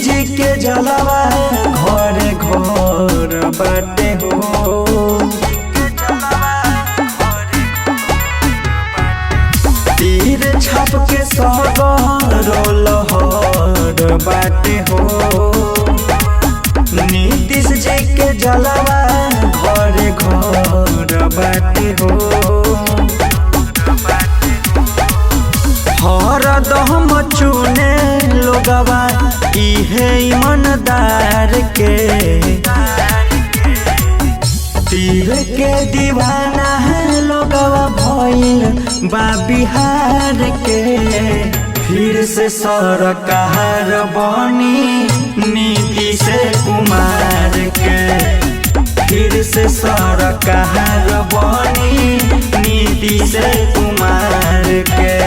जी के जलवा घरे घर बाटे हो। तीर छाप के सगरो लहर बाटे हो। नीतीश जी के जलवा घरे घर बाटे हो। हरदम चुने लोगवा इहे ईमानदार के। तीर के दीवाना है लोगवा भइल बा बिहार के। फिर से सरकार बनी नीतीश कुमार के। फिर से सरकार बनी नीतीश कुमार के।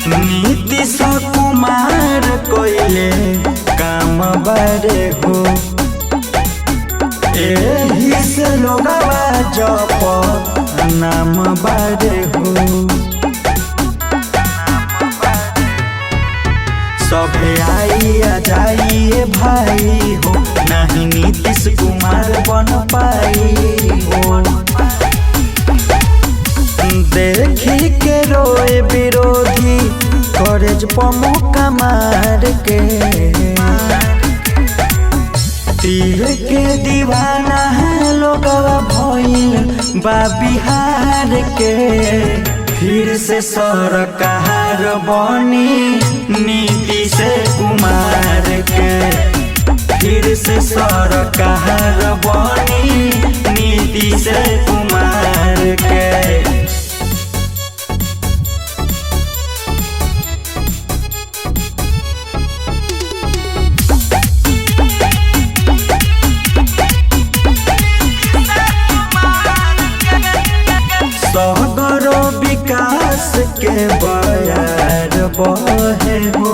नीतीश कुमार कोइले काम बड़े हो। एही से लोगवा जप नाम बड़े हो। सभे आइया जाइए भाई हो, नहीं नीतीश कुमार बन पाई हो। देखी के रोए विरोधी कॉलेज पमुका मार के। तीर के दीवाना है लोगवा भइल बा बिहार के। फिर से सरकार बनी नीतीश कुमार के। फिर से सरकार बनी नीतीश कुमार के। सगरो विकास के बयार बहे हो।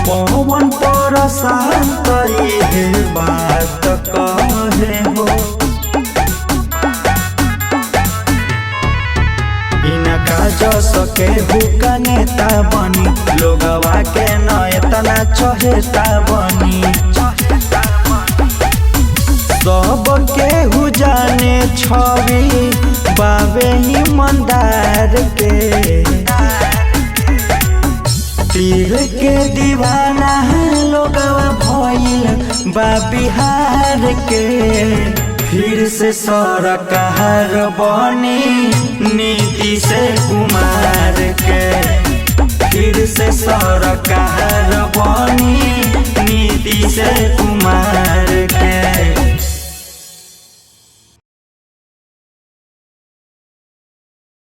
पवन पर शांत ये बात कहे हो। इनका जस के हुका नेता बनी लोगवा के न इतना चहेता बनी। सब केहू जाने छवि बाबे ईमानदार के। तीर के दीवाना है लोगवा भइल बा बिहार के। फिर से सरकार बनी नीतीश कुमार